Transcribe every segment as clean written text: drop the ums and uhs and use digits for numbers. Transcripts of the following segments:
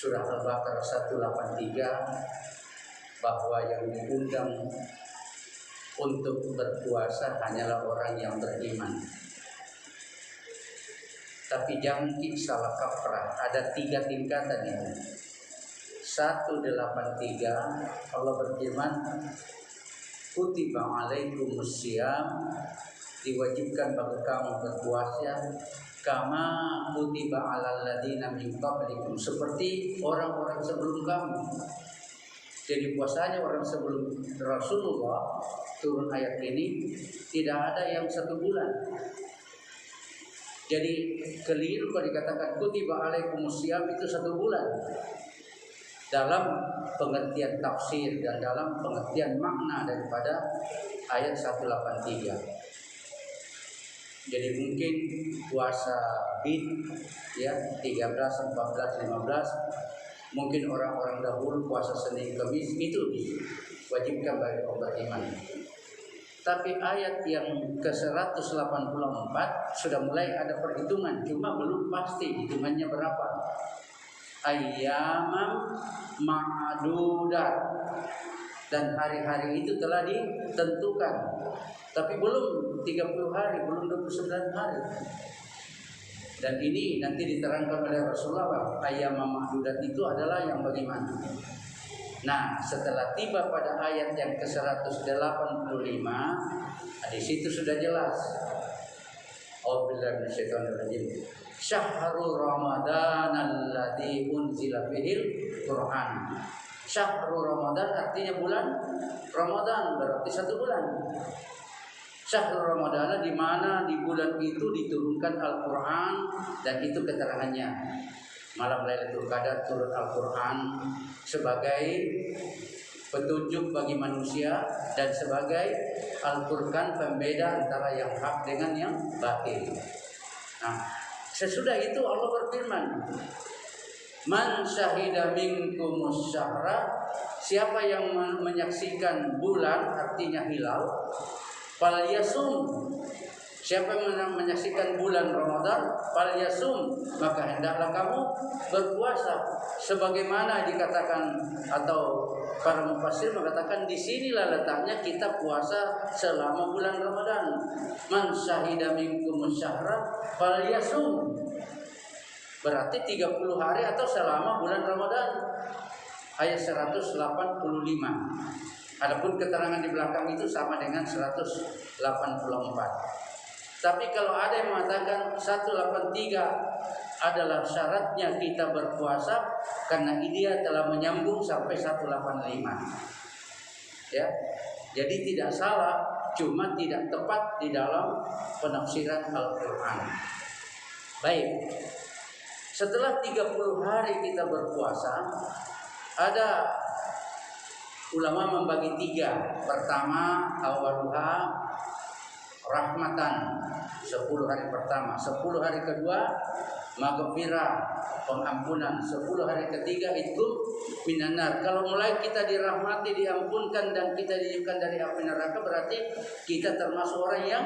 surah Al-Baqarah 183 bahwa yang diundang untuk berpuasa hanyalah orang yang beriman. Tapi jangan salah kaprah, ada 3 tingkatan itu. 183 Allah berfirman, kutiba alaikumus syiyam, diwajibkan bagi kamu berpuasa, kama kutiba alal ladzina min qablikum, seperti orang-orang sebelum kamu. Jadi puasanya orang sebelum Rasulullah turun ayat ini tidak ada yang 1 bulan. Jadi keliru kalau dikatakan kutiba alaikumus syiyam itu 1 bulan. Dalam pengertian tafsir dan dalam pengertian makna daripada ayat 183. Jadi mungkin puasa bid ya 13, 14, 15, mungkin orang-orang dahulu puasa Senin Kamis itu diwajibkan bagi orang beriman. Tapi ayat yang ke-184 sudah mulai ada perhitungan, cuma belum pasti hitungannya berapa. Ayyamam ma'dudat, dan hari-hari itu telah ditentukan, tapi belum 30 hari, belum 29 hari. Dan ini nanti diterangkan oleh Rasulullah, ayyamam ma'dudat itu adalah yang bagaimana. Nah, setelah tiba pada ayat yang ke-185, di situ sudah jelas. A'udzubillahi minasyaitonirrajim. Syahrul Ramadan alladzi unzila fihil Qur'an. Syahrul Ramadan artinya bulan Ramadan, berarti 1 bulan. Syahrul Ramadan di mana di bulan itu diturunkan Al-Qur'an, dan itu keterangannya. Malam Lailatul Qadar turun Al-Qur'an sebagai petunjuk bagi manusia dan sebagai Al-Qur'an pembeda antara yang hak dengan yang batil. Nah, sesudah itu Allah berfirman, man syahida minkumus syahra, siapa yang menyaksikan bulan artinya hilal, falyasum, siapa yang menyaksikan bulan Ramadan, falyasum, maka hendaklah kamu berpuasa. Sebagaimana dikatakan atau para mufassir mengatakan di sinilah letaknya kita puasa selama bulan Ramadan. Man syahida minkumus syahra falyasum, berarti 30 hari atau selama bulan Ramadan. Ayat 185. Adapun keterangan di belakang itu sama dengan 184. Tapi kalau ada yang mengatakan 183 adalah syaratnya kita berpuasa, karena dia telah menyambung sampai 185. Ya. Jadi tidak salah, cuma tidak tepat di dalam penafsiran Al-Qur'an. Baik. Setelah 30 hari kita berpuasa, ada ulama membagi 3. Pertama, awaluha rahmatan, 10 hari pertama. 10 hari kedua maghfirah, pengampunan. 10 hari ketiga itu minanar. Kalau mulai kita dirahmati, diampunkan, dan kita dijauhkan dari api neraka, berarti kita termasuk orang yang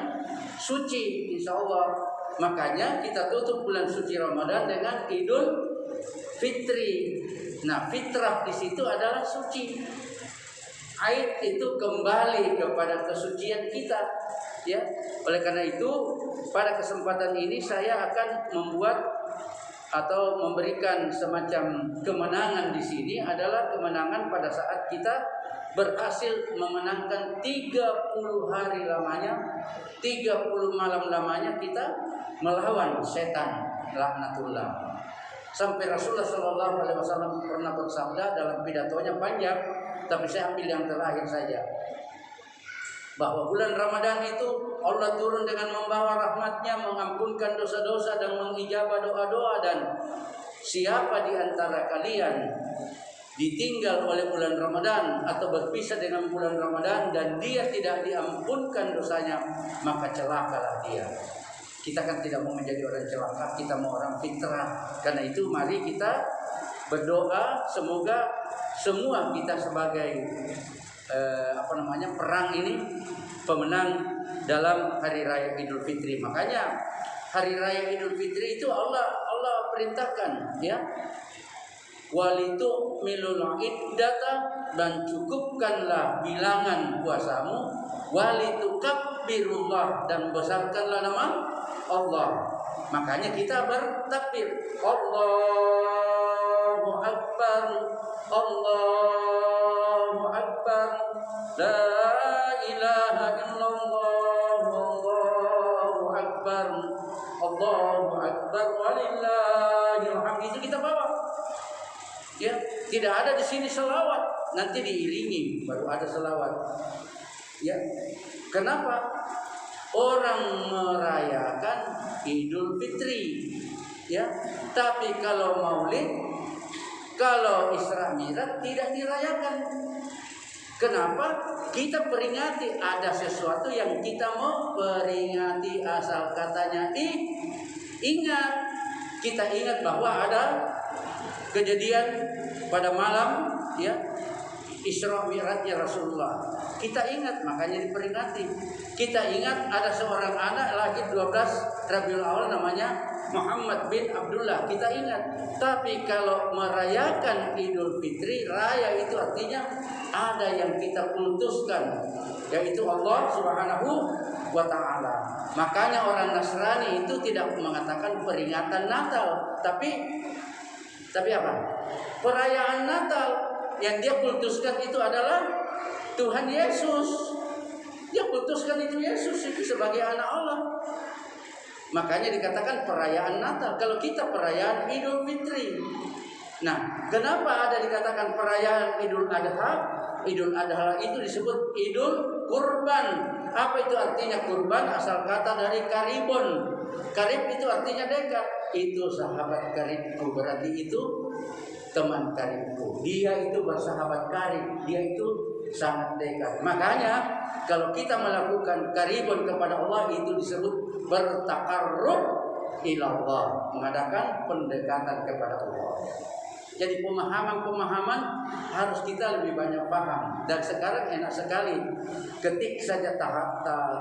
suci insyaallah. Makanya kita tutup bulan suci Ramadan dengan Idul Fitri. Nah, fitrah di situ adalah suci. Aid itu kembali kepada kesucian kita, ya. Oleh karena itu, pada kesempatan ini saya akan membuat atau memberikan semacam kemenangan di sini, adalah kemenangan pada saat kita berhasil memenangkan 30 hari lamanya, 30 malam lamanya kita melawan setan laknatullah. Sampai Rasulullah SAW pernah bersabda dalam pidatonya panjang, tapi saya ambil yang terakhir saja, bahwa bulan Ramadan itu Allah turun dengan membawa rahmatnya, mengampunkan dosa-dosa dan mengijabah doa-doa. Dan siapa di antara kalian ditinggal oleh bulan Ramadan atau berpisah dengan bulan Ramadan dan dia tidak diampunkan dosanya, maka celakalah dia. Kita kan tidak mau menjadi orang celaka, kita mau orang fitrah. Karena itu mari kita berdoa semoga semua kita sebagai perang ini pemenang dalam hari raya Idul Fitri. Makanya hari raya Idul Fitri itu Allah perintahkan, ya. Walitukmilul iddata, dan cukupkanlah bilangan puasamu. Walitukabbirullah, dan besarkanlah nama Allah. Makanya kita bertakbir, Allahu Akbar, Allahu Akbar, la ilaha illallah, Allahu Akbar, Allahu Akbar, walillahil hamd. Itu kita bawa. Ya, tidak ada di sini selawat, nanti diiringi baru ada selawat. Ya, kenapa? Orang merayakan Idul Fitri, ya. Tapi kalau Maulid, kalau Isra Mi'raj tidak dirayakan. Kenapa? Kita peringati ada sesuatu yang kita mau peringati, asal katanya ingat. Kita ingat bahwa ada kejadian pada malam, ya, Isra Mi'rajnya Rasulullah. Kita ingat, makanya diperingati. Kita ingat ada seorang anak lahir 12 Rabiul Awal namanya Muhammad bin Abdullah. Kita ingat. Tapi kalau merayakan Idul Fitri, raya itu artinya ada yang kita kultuskan, yaitu Allah Subhanahu wa ta'ala. Makanya orang Nasrani itu tidak mengatakan peringatan Natal, tapi apa? Perayaan Natal. Yang dia kultuskan itu adalah Tuhan Yesus. Dia kultuskan itu Yesus itu sebagai anak Allah. Makanya dikatakan perayaan Natal. Kalau kita perayaan Idul Fitri. Nah, kenapa ada dikatakan perayaan Idul Adha? Idul Adha itu disebut Idul Kurban. Apa itu artinya kurban? Asal kata dari karibon. Karib itu artinya dekat. Itu sahabat karibku, berarti itu teman karibku. Dia itu bersahabat karib. Dia itu sangat dekat. Makanya kalau kita melakukan karibun kepada Allah, itu disebut bertakarrub ilallah, mengadakan pendekatan kepada Allah. Jadi pemahaman-pemahaman harus kita lebih banyak paham. Dan sekarang enak sekali, ketik saja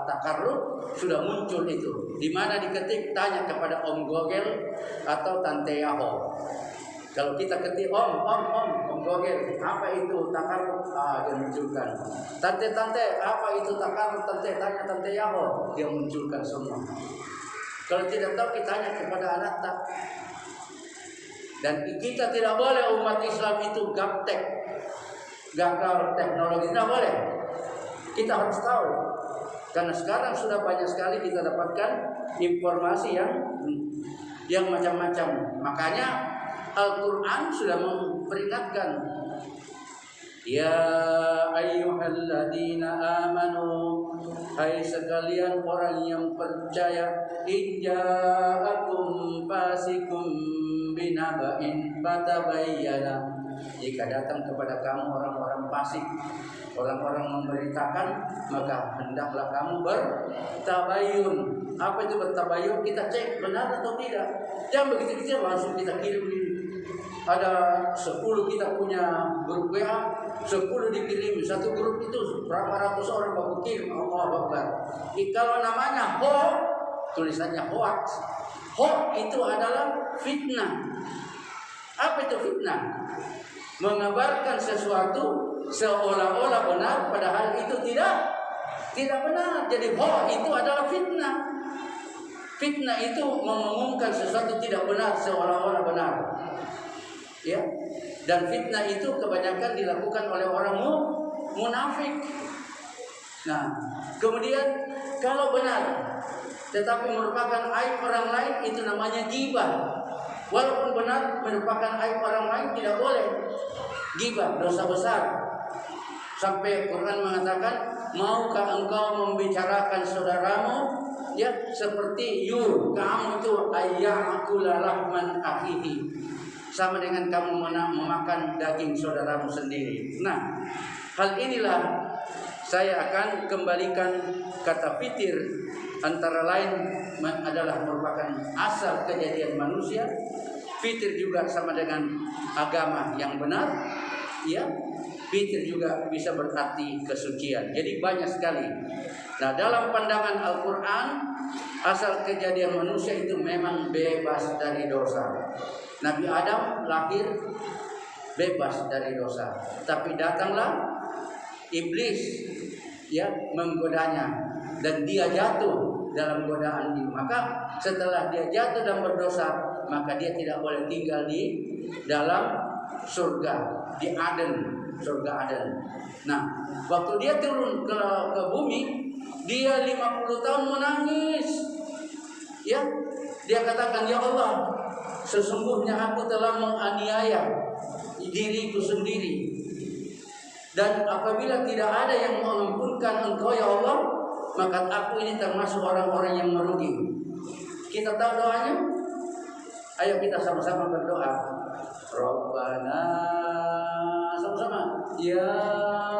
takarrub sudah muncul itu. Di mana diketik, tanya kepada Om Google atau Tante Yahoo. Kalau kita ketik Om Google, apa itu takarrub? Dia munculkan. Tante, apa itu takarrub? Tante, tanya Tante Yahoo, dia munculkan semua. Kalau tidak tahu, kita tanya kepada anak tak. Dan kita tidak boleh umat Islam itu gaptek, gagal teknologi, tidak boleh. Kita harus tahu. Karena sekarang sudah banyak sekali kita dapatkan informasi yang macam-macam. Makanya Al-Quran sudah memperingatkan, ya ayyuhalladzina amanu, hai sekalian orang yang percaya, in ja'akum fasikum binaba'in fatabayyana, jika datang kepada kamu orang-orang fasik, orang-orang memberitakan, maka hendaklah kamu bertabayun. Apa itu bertabayun? Kita cek benar atau tidak. Jangan begitu saja langsung kita kirim. Ada 10 kita punya grup WA, 10 dikirim. Satu grup itu berapa ratus orang baru kirim. Allahu Akbar. Kalau namanya hoax, tulisannya hoax. Hoax itu adalah fitnah. Apa itu fitnah? Mengabarkan sesuatu seolah-olah benar, padahal itu tidak benar. Jadi hoax itu adalah fitnah. Fitnah itu mengumumkan sesuatu tidak benar seolah-olah benar. Ya. Dan fitnah itu kebanyakan dilakukan oleh orang munafik. Nah, kemudian kalau benar tetapi merupakan aib orang lain, itu namanya ghibah. Walaupun benar merupakan aib orang lain, tidak boleh. Ghibah, dosa besar. Sampai Quran mengatakan, maukah engkau membicarakan saudaramu, ya, seperti kamu itu ayyakula lahman akhihi, sama dengan kamu memakan daging saudaramu sendiri. Nah, hal inilah saya akan kembalikan kata fitir, antara lain adalah merupakan asal kejadian manusia. Fitir juga sama dengan agama yang benar, ya. Fitir juga bisa berarti kesucian. Jadi banyak sekali. Nah, dalam pandangan Al-Quran, asal kejadian manusia itu memang bebas dari dosa. Nabi Adam lahir bebas dari dosa. Tapi datanglah iblis ya menggodanya dan dia jatuh dalam godaan ini. Maka setelah dia jatuh dan berdosa, maka dia tidak boleh tinggal di dalam surga, di Aden, surga Aden. Nah, waktu dia turun ke bumi, dia 50 tahun menangis. Ya, dia katakan, ya Allah, sesungguhnya aku telah menganiaya diriku sendiri. Dan apabila tidak ada yang mengampunkan Engkau ya Allah, maka aku ini termasuk orang-orang yang merugi. Kita tahu doanya? Ayo kita sama-sama berdoa. Rabbana, sama-sama. Ya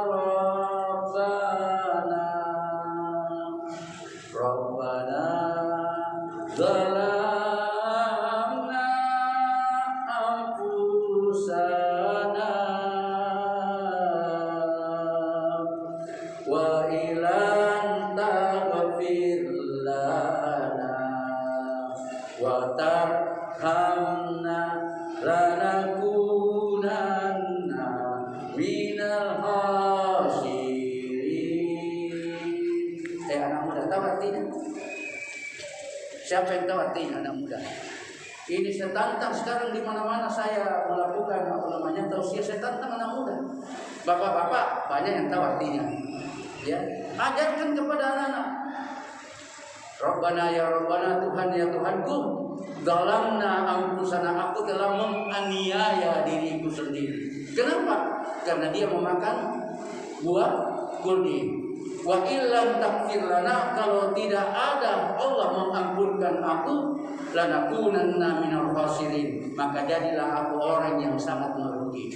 Rabbana, Rabbana zalamna anfusana wa ilan taghfir lana wa tarhamna lanakunanna minal khasirin. Anak muda tahu artinya? Siapa yang tahu artinya anak muda? Ini saya tantang sekarang di mana-mana saya melakukan tausiah, saya tantang anak muda. Bapak-bapak banyak yang tahu artinya. Ya, ajarkan kepada anak-anak. Rabbana ya Rabbana, Tuhan ya Tuhanku, zalamna anfusana, aku telah menganiaya diriku sendiri. Kenapa? Karena dia memakan buah kuldi. Wa illam taghfir lana, kalau tidak ada Allah mengampunkan aku, lanakunanna minal khasirin, maka jadilah aku orang yang sangat merugi.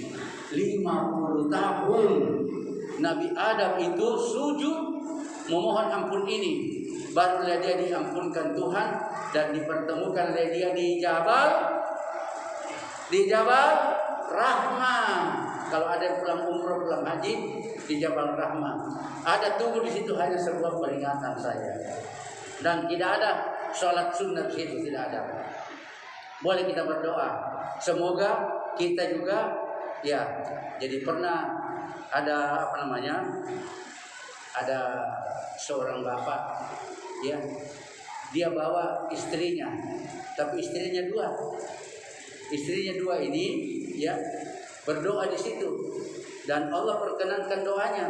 50 tahun Nabi Adam itu sujud memohon ampun ini, barulah dia diampunkan Tuhan dan dipertemukan oleh dia di Jabal Rahmah. Kalau ada yang pulang umroh, pulang haji di Jabal Rahmah, ada tunggu di situ hanya sebuah peringatan saya, dan tidak ada sholat sunnah di situ, tidak ada. Boleh kita berdoa, semoga kita juga ya. Jadi pernah ada ada seorang bapak ya, dia bawa istrinya, tapi istrinya dua ini ya, berdoa di situ dan Allah perkenankan doanya.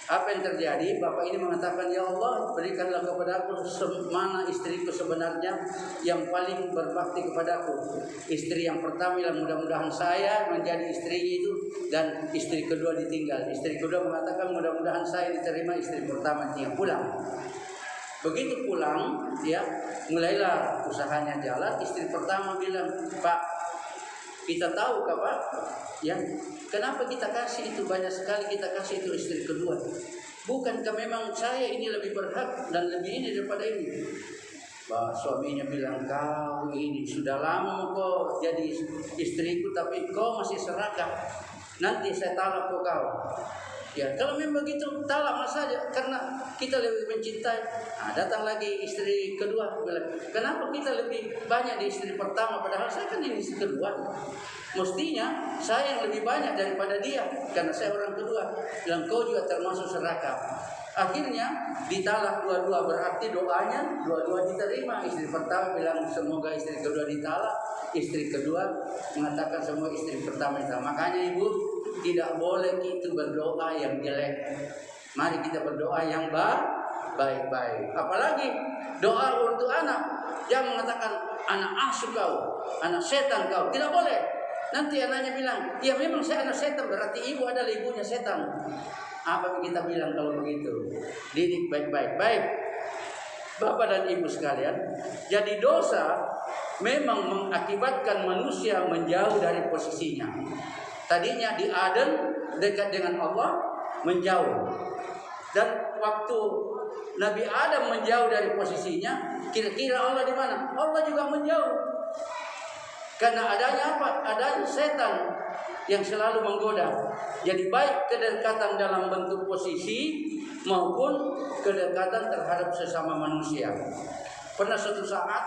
Apa yang terjadi? Bapak ini mengatakan, ya Allah, berikanlah kepadaku mana istriku sebenarnya yang paling berbakti kepadaku. Istri yang pertama yang mudah-mudahan saya menjadi istrinya itu, dan istri kedua ditinggal. Istri kedua mengatakan mudah-mudahan saya diterima istri pertama yang pulang. Begitu pulang, ya mulailah usahanya jalan. Istri pertama bilang, Pak, kita tahu Pak, ya kenapa kita kasih itu banyak sekali, kita kasih itu istri kedua? Bukankah memang saya ini lebih berhak dan lebih ini daripada ini? Bah, suaminya bilang, kau ini sudah lama kok jadi istriku, tapi kau masih serakah. Nanti saya talak kau. Ya, kalau memang begitu, talak saja, karena kita lebih mencintai. Nah, datang lagi istri kedua, bilang, kenapa kita lebih banyak di istri pertama, padahal saya kan ini istri kedua. Mestinya saya yang lebih banyak daripada dia, karena saya orang kedua. Bilang, kau juga termasuk serakah. Akhirnya ditalak dua-dua, berarti doanya dua-dua diterima. Istri pertama bilang semoga istri kedua ditalak, istri kedua mengatakan semua istri pertama ditalak. Makanya ibu, tidak boleh kita berdoa yang jelek. Mari kita berdoa yang baik-baik. Apalagi doa untuk anak, jangan mengatakan anak asuh kau, anak setan kau, tidak boleh. Nanti anaknya bilang, ya memang saya anak setan, berarti ibu adalah ibunya setan. Apa kita bilang kalau begitu? Didik baik-baik. Baik, Bapak dan Ibu sekalian, jadi dosa memang mengakibatkan manusia menjauh dari posisinya. Tadinya di Aden dekat dengan Allah, menjauh. Dan waktu Nabi Adam menjauh dari posisinya, kira-kira Allah di mana? Allah juga menjauh. Karena adanya apa? Adanya setan yang selalu menggoda. Jadi baik kedekatan dalam bentuk posisi maupun kedekatan terhadap sesama manusia. Pernah suatu saat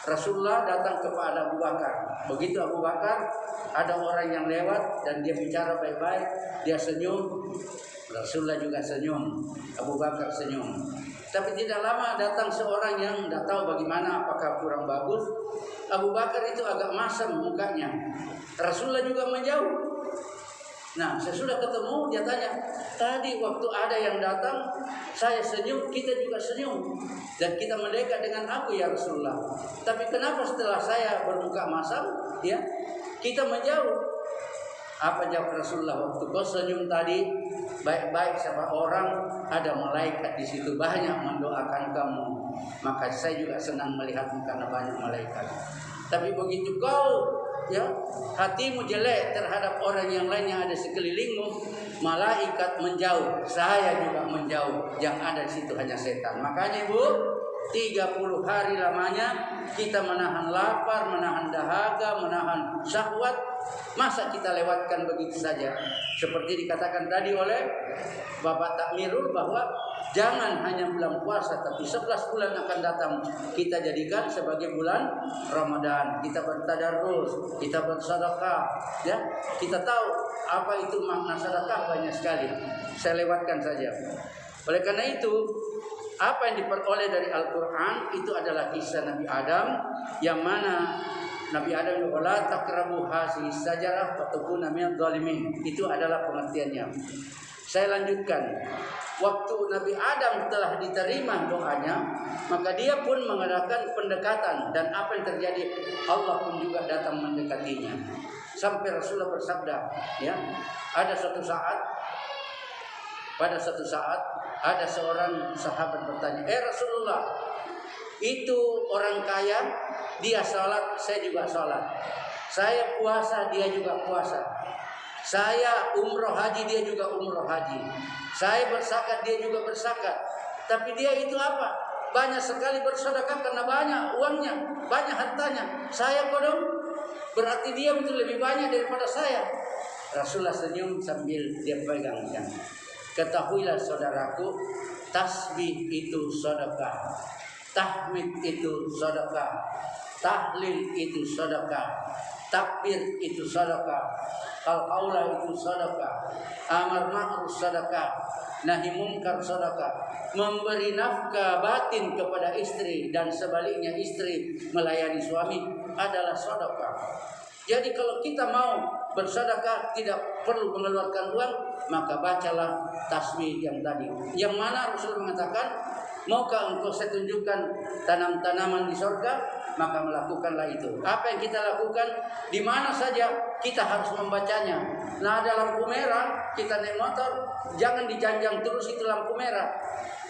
Rasulullah datang kepada Abu Bakar. Begitu Abu Bakar, ada orang yang lewat dan dia bicara baik-baik, dia senyum. Rasulullah juga senyum, Abu Bakar senyum. Tapi tidak lama datang seorang yang tidak tahu bagaimana, apakah kurang bagus. Abu Bakar itu agak masam mukanya. Rasulullah juga menjauh. Nah, sesudah ketemu dia tanya, tadi waktu ada yang datang, saya senyum, kita juga senyum, dan kita mendekat dengan aku ya Rasulullah. Tapi kenapa setelah saya bermuka masam, ya, kita menjauh? Apa jawab Rasulullah? Waktu kau senyum tadi, baik-baik sama orang, ada malaikat di situ banyak mendoakan kamu. Maka saya juga senang melihatmu karena banyak malaikat. Tapi begitu kau, ya, hatimu jelek terhadap orang yang lain yang ada sekelilingmu, malaikat menjauh, saya juga menjauh. Yang ada di situ hanya setan. Makanya Ibu, 30 hari lamanya kita menahan lapar, menahan dahaga, menahan syahwat. Masa kita lewatkan begitu saja? Seperti dikatakan tadi oleh Bapak Takmirul bahwa jangan hanya bulan puasa, tapi 11 bulan akan datang kita jadikan sebagai bulan Ramadan. Kita bertadarus, kita bersedekah, ya. Kita tahu apa itu makna sedekah, banyak sekali. Saya lewatkan saja. Oleh karena itu, apa yang diperoleh dari Al-Quran itu adalah kisah Nabi Adam, yang mana Nabi Adam wala taqrabu hazihi sajarah fatakuna minadh dhalimin. Itu adalah pengertiannya. Saya lanjutkan. Waktu Nabi Adam telah diterima doanya, maka dia pun mengadakan pendekatan, dan apa yang terjadi? Allah pun juga datang mendekatinya. Sampai Rasulullah bersabda, ya, pada satu saat ada seorang sahabat bertanya, Rasulullah, itu orang kaya, dia sholat, saya juga sholat. Saya puasa, dia juga puasa. Saya umroh haji, dia juga umroh haji. Saya berzakat, dia juga berzakat. Tapi dia itu apa? Banyak sekali bersedekah karena banyak uangnya, banyak hartanya. Saya kodong, berarti dia itu lebih banyak daripada saya. Rasulullah senyum sambil dia pegangkan. Ketahuilah saudaraku, tasbih itu sedekah, tahmid itu sedekah, tahlil itu sedekah, takbir itu sedekah, al-aulah itu sedekah, amar ma'ruf sedekah, nahi munkar sedekah, memberi nafkah batin kepada istri dan sebaliknya istri melayani suami adalah sedekah. Jadi kalau kita mau bersedekah tidak perlu mengeluarkan uang, maka bacalah tasbih yang tadi. Yang mana Rasul mengatakan, maukah engkau saya tunjukkan tanam-tanaman di surga? Maka melakukanlah itu. Apa yang kita lakukan, di mana saja kita harus membacanya. Nah, ada lampu merah, kita naik motor, jangan dijanjang terus itu lampu merah.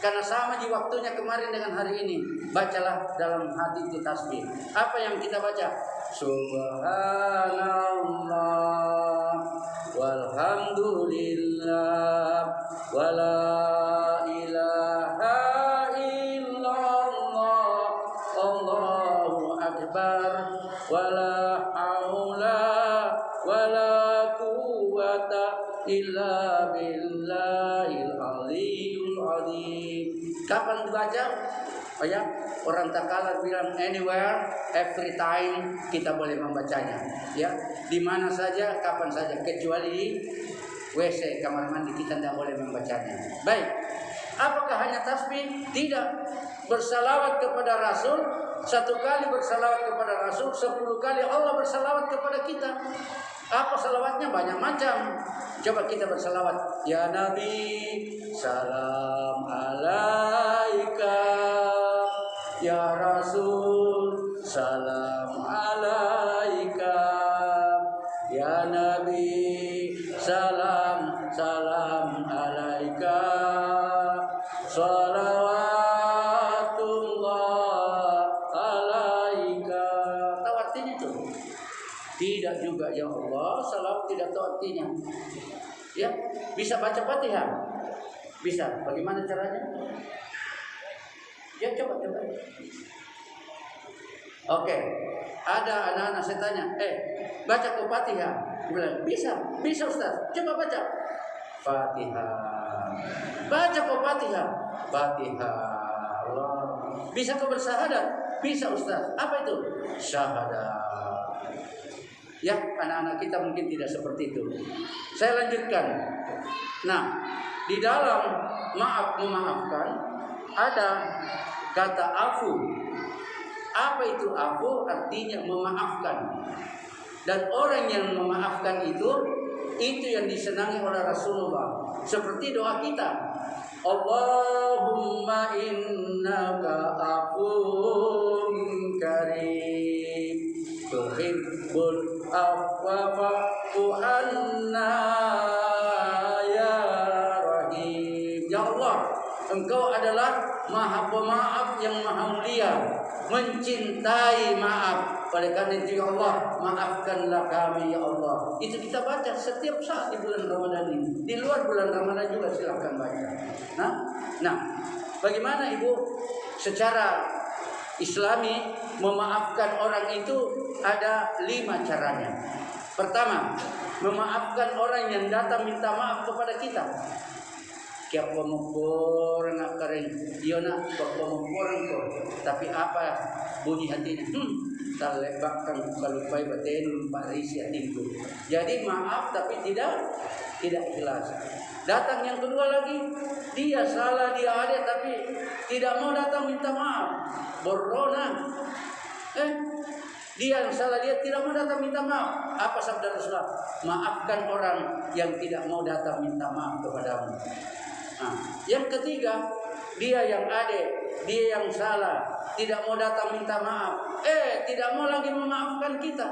Karena sama di waktunya kemarin dengan hari ini. Bacalah dalam hati itu tasbih. Apa yang kita baca? Subhanallah walhamdulillah wala ilaha illallah Allahu akbar wala haula wala quwwata illa billahil aliyyil azim. Kapan dibaca? Oh ya, orang Takalar bilang anywhere, every time kita boleh membacanya. Ya, di mana saja, kapan saja, kecuali di WC, kamar mandi kita tidak boleh membacanya. Baik, apakah hanya tasbih? Tidak. Bersalawat kepada Rasul, 1 kali bersalawat kepada Rasul, 10 kali Allah bersalawat kepada kita. Apa salawatnya? Banyak macam. Coba kita bersalawat. Ya Nabi, salam alaika. Ya Rasul, salam alaika. Ya Nabi, salam alaika. Salawatullah alaika. Tahu artinya itu? Tidak juga, ya Allah, salam tidak tahu artinya. Ya, bisa baca Fatihah? Bisa. Bagaimana caranya? Ya, coba. Oke. Ada anak-anak saya tanya, baca ke Fatihah. Bilang, bisa Ustaz. Coba baca Fatihah. Baca ke Fatihah. Allah. Bisa ke bersyahadat? Bisa Ustaz. Apa itu? Syahadat. Ya, anak-anak kita mungkin tidak seperti itu. Saya lanjutkan. Nah, di dalam memaafkan ada kata afu. Apa itu afu? Artinya memaafkan. Dan orang yang memaafkan itu yang disenangi oleh Rasulullah. Seperti doa kita. Allahumma innaka afun karim tuhibbul afwa fa'fu anna ya rahim. Ya Allah, Engkau adalah Maha Pemaaf yang Maha Mulia, mencintai maaf. Oleh karena itu ya Allah, maafkanlah kami ya Allah. Itu kita baca setiap saat di bulan Ramadan ini. Di luar bulan Ramadan juga silakan baca. Nah, bagaimana Ibu secara Islami memaafkan orang itu ada 5 caranya. Pertama, memaafkan orang yang datang minta maaf kepada kita. Kiap pemukul nak kering, dia nak pemukul kok. Tapi apa bunyi hatinya? Talebakkan kalau pai batin Pak Risi tinggu. Jadi maaf tapi tidak ikhlas. Datang yang kedua lagi, dia salah, dia ada tapi tidak mau datang minta maaf. Borona. Dia yang salah, dia tidak mau datang minta maaf. Apa sabda Rasulullah? Maafkan orang yang tidak mau datang minta maaf kepadamu. Nah, yang ketiga, dia yang adek, dia yang salah, tidak mau datang minta maaf, tidak mau lagi memaafkan kita.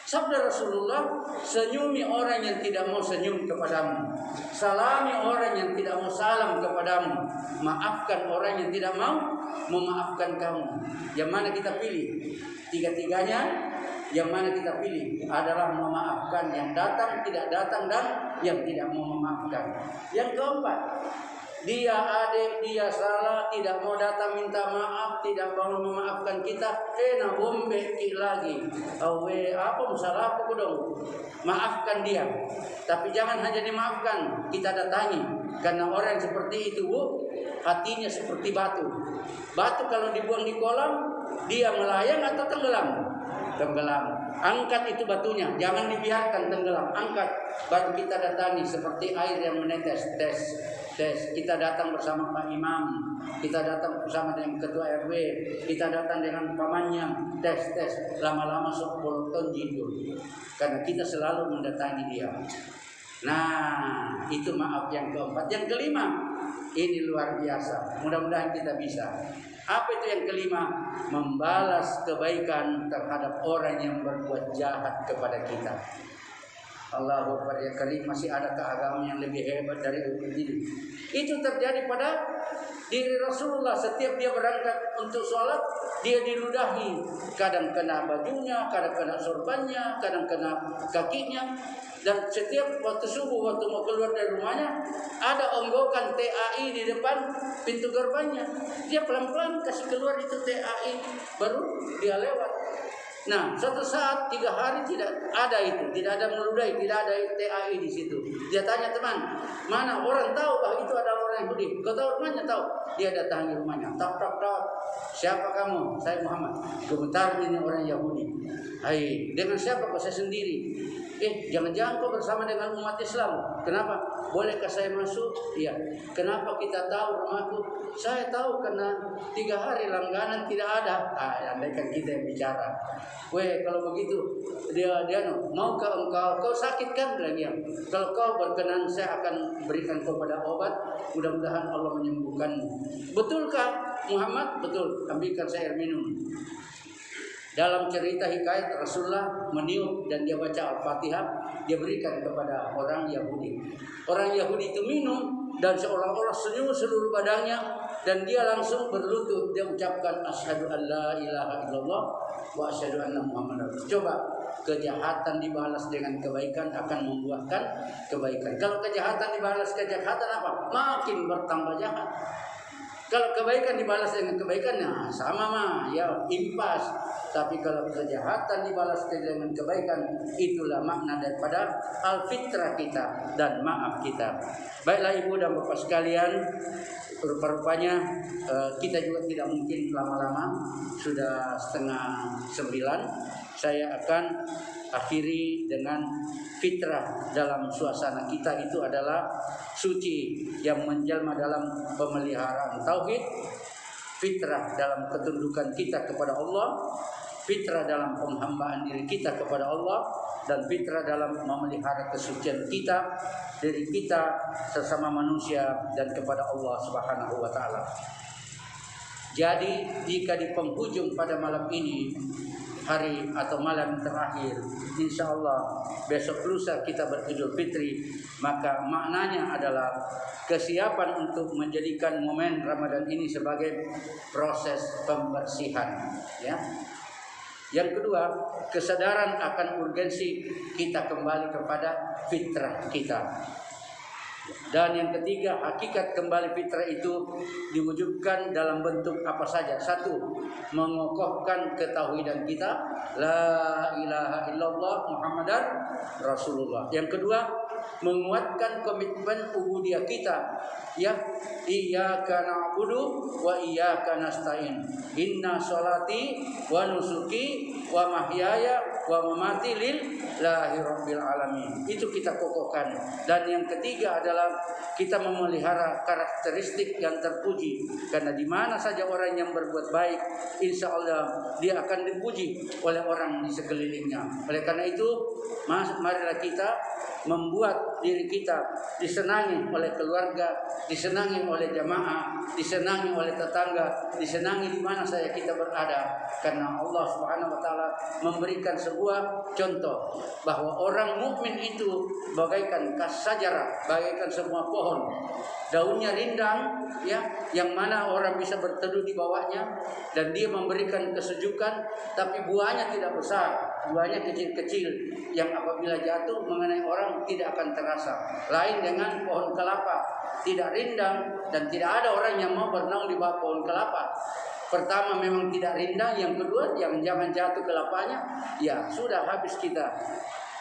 Sabda Rasulullah, senyumi orang yang tidak mau senyum kepadamu, salami orang yang tidak mau salam kepadamu, maafkan orang yang tidak mau memaafkan kamu. Yang mana kita pilih? Tiga-tiganya yang mana kita pilih adalah memaafkan yang datang, tidak datang, dan yang tidak mau memaafkan. Yang keempat, dia adik, dia salah, tidak mau datang minta maaf, tidak mau memaafkan kita. Nah bombe lagi. Apa masalah aku dong? Maafkan dia. Tapi jangan hanya dimaafkan, kita datangi. Karena orang seperti itu, hatinya seperti batu. Batu kalau dibuang di kolam, dia melayang atau tenggelam? Tenggelam. Angkat itu batunya, jangan dibiarkan tenggelam. Angkat, baru kita datangi seperti air yang menetes. Tes. Kita datang bersama Pak Imam, kita datang bersama dengan Ketua RW, kita datang dengan pamannya. Tes. Lama-lama sok bolton jidul. Karena kita selalu mendatangi dia. Nah, itu maaf yang keempat. Yang kelima, ini luar biasa. Mudah-mudahan kita bisa. Apa itu yang kelima? Membalas kebaikan terhadap orang yang berbuat jahat kepada kita. Allahu Akbar ya Karim, masih ada keagamaan yang lebih hebat dari ini. Itu terjadi pada diri Rasulullah. Setiap dia berangkat untuk sholat, dia diludahi. Kadang kena bajunya, kadang kena sorbannya, kadang kena kakinya. Dan setiap waktu subuh, waktu mau keluar dari rumahnya, ada onggokan TAI di depan pintu gerbangnya. Dia pelan-pelan kasih keluar itu TAI, baru dia lewat. Nah, suatu saat 3 hari tidak ada itu, tidak ada meludahi, tidak ada TAI di situ. Dia tanya teman, mana orang tahu bahwa itu adalah orang Yahudi? Kau tahu rumahnya? Tahu. Dia datangi rumahnya, tak. Siapa kamu? Saya Muhammad. Gemetar ini orang Yahudi. Hai, dengan siapa? Kau? Saya sendiri. Jangan-jangan kau bersama dengan umat Islam. Kenapa? Bolehkah saya masuk? Iya. Kenapa kita tahu rumahku? Saya tahu karena 3 hari langganan tidak ada. Andaikan kita yang bicara. Kalau begitu dia mau ke engkau sakit kan lagi ya. Kalau kau berkenan saya akan berikan kau pada obat. Mudah-mudahan Allah menyembuhkanmu. Betulkah Muhammad? Betul. Ambilkan saya air minum. Dalam cerita hikayat Rasulullah meniup dan dia baca Al-Fatihah, dia berikan kepada orang Yahudi. Orang Yahudi itu minum dan seolah-olah senyum seluruh badannya dan dia langsung berlutut, dia ucapkan asyhadu an la ilaha illallah wa asyhadu anna muhammadar. Coba kejahatan dibalas dengan kebaikan akan membuahkan kebaikan. Kalau kejahatan dibalas kejahatan apa? Makin bertambah jahat. Kalau kebaikan dibalas dengan kebaikan, nah sama mah, ya impas. Tapi kalau kejahatan dibalas dengan kebaikan, itulah makna daripada al-fitrah kita dan maaf kita. Baiklah ibu dan bapak sekalian, rupa-rupanya kita juga tidak mungkin lama-lama, sudah 8:30. Saya akan akhiri dengan fitrah dalam suasana kita itu adalah suci yang menjelma dalam pemeliharaan tauhid, fitrah dalam ketundukan kita kepada Allah, fitrah dalam penghambaan diri kita kepada Allah, dan fitrah dalam memelihara kesucian kita, diri kita, sesama manusia, dan kepada Allah Subhanahu wa taala. Jadi jika di penghujung pada malam ini, hari atau malam terakhir, insya Allah besok lusa kita beridul fitri, maka maknanya adalah kesiapan untuk menjadikan momen Ramadan ini sebagai proses pembersihan, ya. Yang kedua, kesadaran akan urgensi kita kembali kepada fitrah kita. Dan yang ketiga, hakikat kembali fitrah itu diwujudkan dalam bentuk apa saja. Satu, mengokohkan ketauhidan kita, la ilaha illallah Muhammadar Rasulullah. Yang kedua, menguatkan komitmen ubudiyah kita, ya, iyyaka na'budu wa iyyaka nasta'in, inna sholati wa nusuki wa mahyaya wa mamati lillahi rabbil alamin. Itu kita kokohkan. Dan yang ketiga adalah kita memelihara karakteristik yang terpuji, karena di mana saja orang yang berbuat baik, insya Allah dia akan dipuji oleh orang di sekelilingnya. Oleh karena itu, marilah kita membuat diri kita disenangi oleh keluarga, disenangi oleh jamaah, disenangi oleh tetangga, disenangi di mana saja kita berada, karena Allah Subhanahu wa taala memberikan sebuah contoh bahwa orang mukmin itu bagaikan kasyajarah, bagaikan semua pohon, daunnya rindang, ya, yang mana orang bisa berteduh di bawahnya dan dia memberikan kesejukan, tapi buahnya tidak besar, buahnya kecil-kecil yang apabila jatuh mengenai orang tidak akan terasa. Lain dengan pohon kelapa, tidak rindang dan tidak ada orang yang mau bernaung di bawah pohon kelapa. Pertama memang tidak rindang, yang kedua jangan jatuh kelapanya, ya sudah habis kita.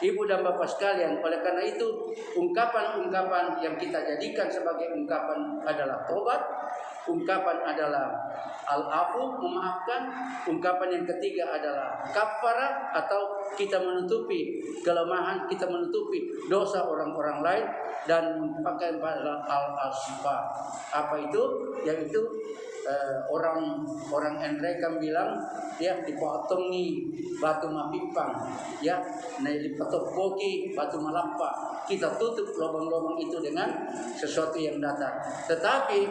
Ibu dan bapak sekalian, oleh karena itu ungkapan-ungkapan yang kita jadikan sebagai ungkapan adalah tobat, ungkapan adalah al-afu, memaafkan, ungkapan yang ketiga adalah kafarah atau kita menutupi kelemahan, kita menutupi dosa orang-orang lain, dan pakai pada al-asfa. Apa itu? Yaitu orang Enrekan bilang, ya, dipotong nih batu mapipang, ya, nah dipotok boki batu malapa, kita tutup lubang-lubang itu dengan sesuatu yang datar. Tetapi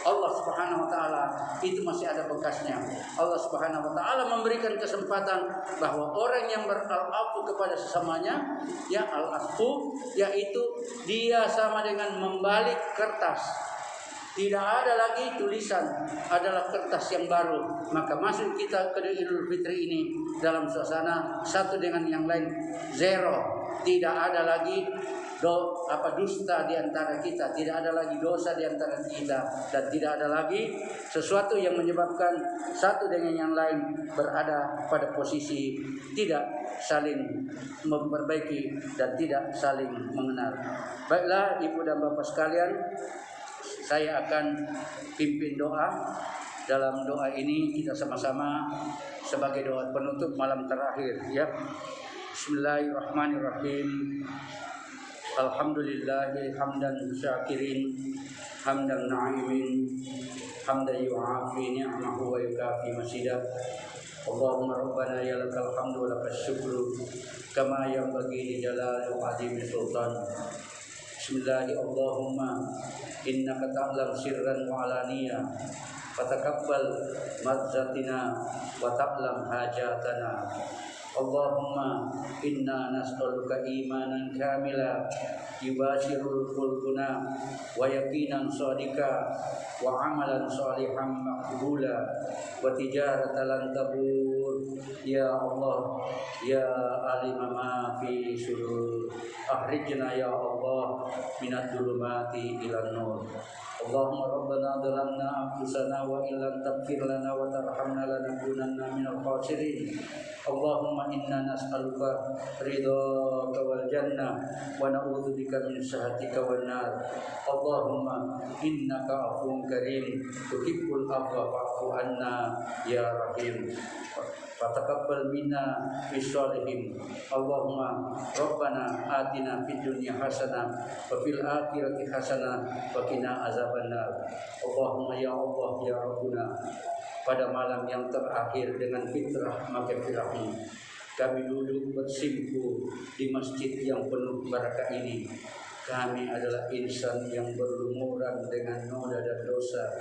Allah Subhanahu wa taala itu masih ada bekasnya. Allah Subhanahu wa taala memberikan kesempatan bahwa orang yang beralafu kepada sesamanya, ya, al-asfu, yaitu dia sama dengan membalik kertas. Tidak ada lagi tulisan, adalah kertas yang baru. Maka masuk kita ke Idul Fitri ini dalam suasana satu dengan yang lain, zero. Tidak ada lagi dusta di antara kita, tidak ada lagi dosa di antara kita, dan tidak ada lagi sesuatu yang menyebabkan satu dengan yang lain berada pada posisi tidak saling memperbaiki dan tidak saling mengenal. Baiklah ibu dan bapak sekalian, saya akan pimpin doa. Dalam doa ini kita sama-sama sebagai doa penutup malam terakhir, ya. Bismillahirrahmanirrahim. Alhamdulillahi hamdan syakirin, hamdan na'imin, hamdan yu'afi ni'mahu wa yukafi masidah. Allahumma rabbana ya lakal hamdu wa lakas syukru kama yanbaghi li jalali wa azimi sultan. Bismillahirrahmanirrahim. Allahumma innaka ta'lam sirran wa alaniyah, fatakabbal madzatina wa ta'lam hajatana. Allahumma inna nas'aluka imanan kamila yubashirul qulubuna wa yaqinan shadika wa amalan shalihan maqbula wa tijaratan lan tabur. Ya Allah, ya alima ma fi sudur, akhrijna ya Allah minadh dhulumati ilan nur. Allahumma rabbana dhalamna anfusana wa illam taghfir lana wa tarhamna lanakunanna minal khasirin. Allahumma inna nas'aluka ridhaka wal jannah wa na'udzubika min sakhatika wan nar. Allahumma innaka afuwwun karim tuhibbul afwa fa'fu anna ya rahim. Fataqabbal minna bis-sholihin. Allahumma rabbana atina fid dunya hasanah wa fil akhirati hasanah wa qina azabannar. Allahumma ya Allah ya Rabbuna, pada malam yang terakhir dengan fitrah maghfirah-Mu kami duduk bersimpuh di masjid yang penuh barakah ini. Kami adalah insan yang berlumuran dengan noda dan dosa,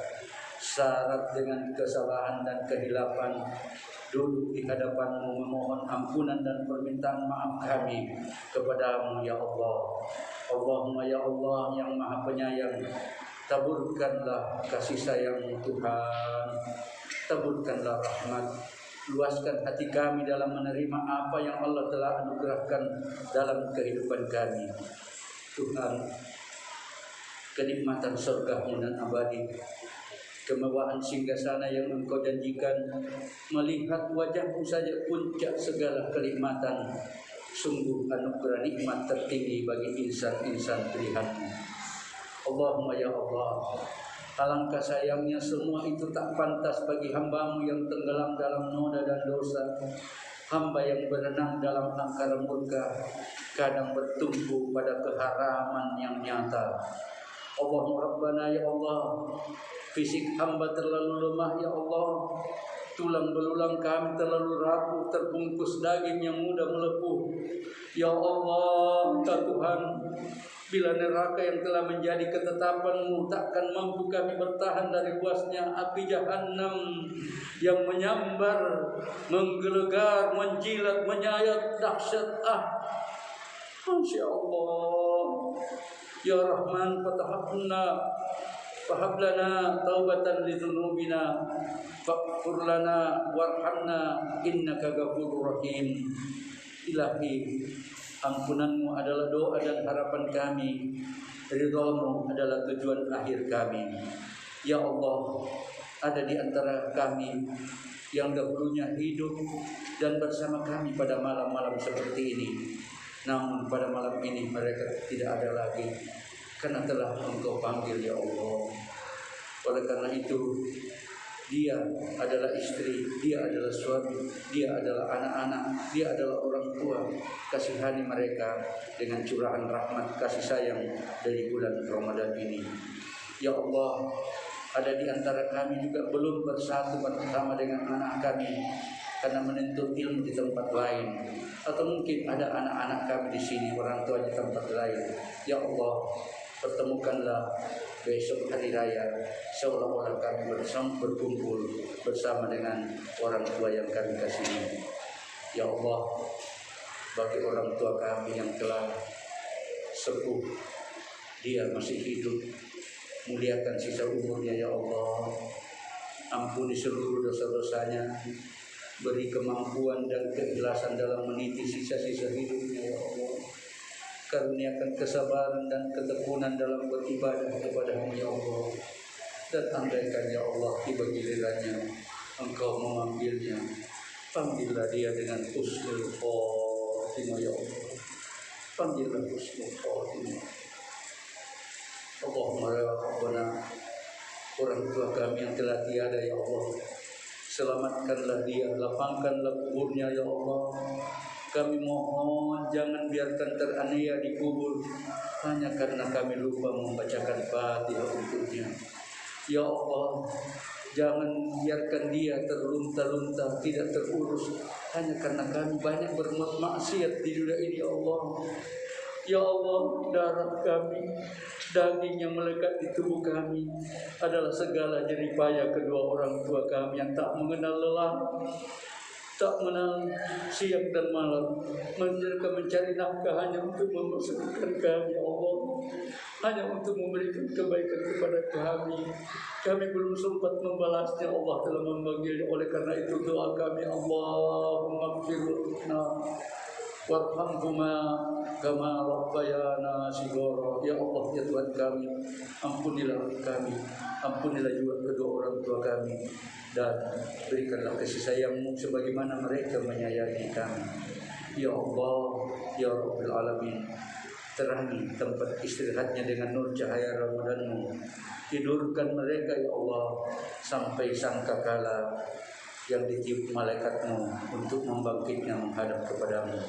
syarat dengan kesalahan dan kehilapan. Duduk di hadapan-Mu memohon ampunan dan permintaan maaf kami kepada-Mu ya Allah. Allahumma ya Allah yang Maha Penyayang, taburkanlah kasih sayang Tuhan, taburkanlah rahmat, luaskan hati kami dalam menerima apa yang Allah telah anugerahkan dalam kehidupan kami. Tuhan, kenikmatan surga-Mu nan abadi, kemewahan singgasana yang Engkau janjikan, melihat wajah-Mu saja puncak segala kenikmatan. Sungguh anugerah nikmat tertinggi bagi insan-insan pilihan-Mu. Allahumma ya Allah, alangkah sayangnya semua itu tak pantas bagi hamba-Mu yang tenggelam dalam noda dan dosa, hamba yang berenang dalam angkara murka, kadang bertumpu pada keharaman yang nyata. Allahumma rabbana ya Allah, fisik hamba terlalu lemah ya Allah, tulang belulang kami terlalu rapuh, terbungkus daging yang mudah melepuh. Ya Allah, ya Tuhan, bila neraka yang telah menjadi ketetapan-Mu takkan mampu kami bertahan dari luasnya api Jahannam yang menyambar, menggelegar, menjilat, menyayat dahsyat. Masya Allah. Ya Rahman, fahab lana taubatan li dzunubina faghfir lana warhamna innaka ghafurur rahim. Ilahi, ampunan-Mu adalah doa dan harapan kami, ridha-Mu adalah tujuan akhir kami. Ya Allah, ada di antara kami yang dahulunya hidup dan bersama kami pada malam-malam seperti ini, namun pada malam ini mereka tidak ada lagi karena telah Engkau panggil ya Allah. Oleh karena itu, dia adalah istri, dia adalah suami, dia adalah anak-anak, dia adalah orang tua. Kasihani mereka dengan curahan rahmat kasih sayang dari bulan Ramadan ini. Ya Allah, ada di antara kami juga belum bersatu bersama dengan anak kami karena menuntut ilmu di tempat lain, atau mungkin ada anak-anak kami di sini orang tua di tempat lain. Ya Allah, pertemukanlah besok hari raya seolah-olah kami bersama berkumpul bersama dengan orang tua yang kami kasihi. Ya Allah, bagi orang tua kami yang telah sepuh, dia masih hidup, muliakan sisa umurnya ya Allah. Ampuni seluruh dosa-dosanya, beri kemampuan dan keikhlasan dalam meniti sisa-sisa hidupnya ya Allah. Karuniakan kesabaran dan ketekunan dalam beribadah kepada-Mu ya Allah. Dan andaikan ya Allah tiba gilirannya Engkau memanggilnya, panggillah dia dengan husnul khotimah ya Allah. Panggillah husnul khotimah. Allahumma ya Rabbana, orang tua kami yang telah tiada ya Allah, selamatkanlah dia, lapangkanlah kuburnya ya Allah. Kami mohon jangan biarkan teraniaya di kubur hanya karena kami lupa membacakan Fatihah untuknya. Ya Allah, jangan biarkan dia terlunta-lunta, tidak terurus hanya karena kami banyak berbuat maksiat di dunia ini ya Allah. Ya Allah, darah kami, daging yang melekat di tubuh kami adalah segala jerih payah kedua orang tua kami yang tak mengenal lelah, tak menang siang dan malam, mereka mencari nafkah hanya untuk memasukkan kami, ya Allah, hanya untuk memberikan kebaikan kepada kami. Kami belum sempat membalasnya, Allah telah memanggilnya. Oleh karena itu doa kami, Allahumma gfirlana warhamhuma kama rabbayana shighara. Ya Allah, ya Tuhan kami, ampunilah kami, ampunilah juga kedua orang tua kami, dan berikanlah kasih sayang-Mu sebagaimana mereka menyayangi kami. Ya Allah, ya Rabbil Alamin, terangi tempat istirahatnya dengan nur cahaya Ramadan-Mu. Tidurkan mereka ya Allah sampai sangkakala yang ditiup malaikat-Mu untuk membangkitnya menghadap kepadamu.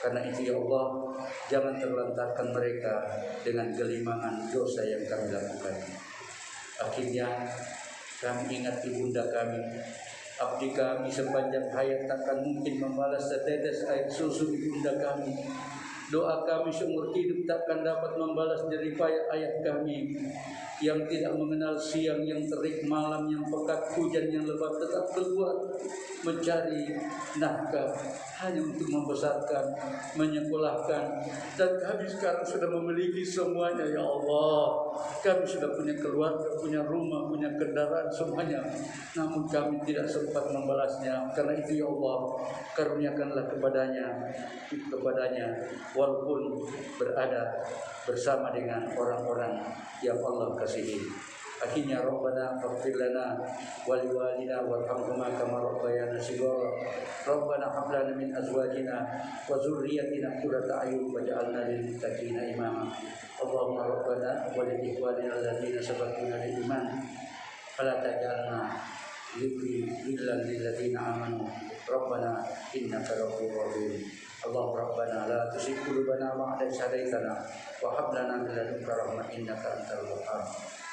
Karena itu ya Allah, jangan terlantarkan mereka dengan gelimangan dosa yang kami lakukan. Akhirnya kami ingat ibunda kami, abdi kami sepanjang hayat takkan mungkin membalas setetes air susu ibunda kami. Doa kami seumur hidup takkan dapat membalas jeripaya ayah kami yang tidak mengenal siang yang terik, malam yang pekat, hujan yang lebat, tetap keluar mencari nafkah hanya untuk membesarkan, menyekolahkan, dan kami sekarang sudah memiliki semuanya ya Allah. Kami sudah punya keluarga, punya rumah, punya kendaraan semuanya, namun kami tidak sempat membalasnya. Karena itu ya Allah, karuniakanlah kepadanya walaupun berada bersama dengan orang-orang yang Allah kasihi. Akhirnya Rabbana faghfir lana wa liwalidina warhamhuma kama rabbayana shighara. Rabbana hab lana min azwajina wa dzurriyyatina qurrata a'yun waj'alna lil muttaqina imama. Allahumma rabbana wa li ikhwanina alladziina sabaquna bil iman fala taj'alna ghillan lil ladziina amanu. Rabbana innaka ghafurur rahim. Allahumma rabbana la tuzigh qulubana ba'da idh hadaytana wa hab lana min ladunka rahmah innaka antal wahhab.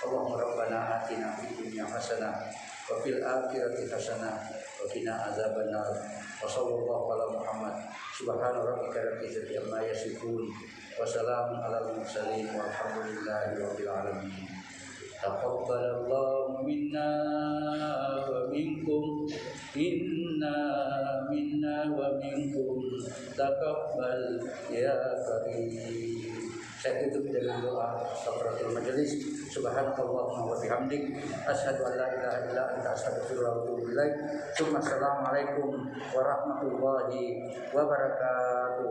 Allahumma rabbana atina fid dunya hasanah wa fil akhirati hasanah wa qina adzabannar. Wa sallallahu ala Muhammad. Subhana rabbika rabbil izzati amma yasifun wa salamun alal mursalin walhamdulillahi rabbil alamin. Taqabbalallahu minna wa minkum, inna minna wa minkum, taqabbal ya karim. Saya tutup dengan doa kafaratul majelis. Subhanallahumma wa bihamdik, asyhadu an la ilaha illa anta, astaghfiruka wa atubu ilaik. Assalamualaikum warahmatullahi wabarakatuh.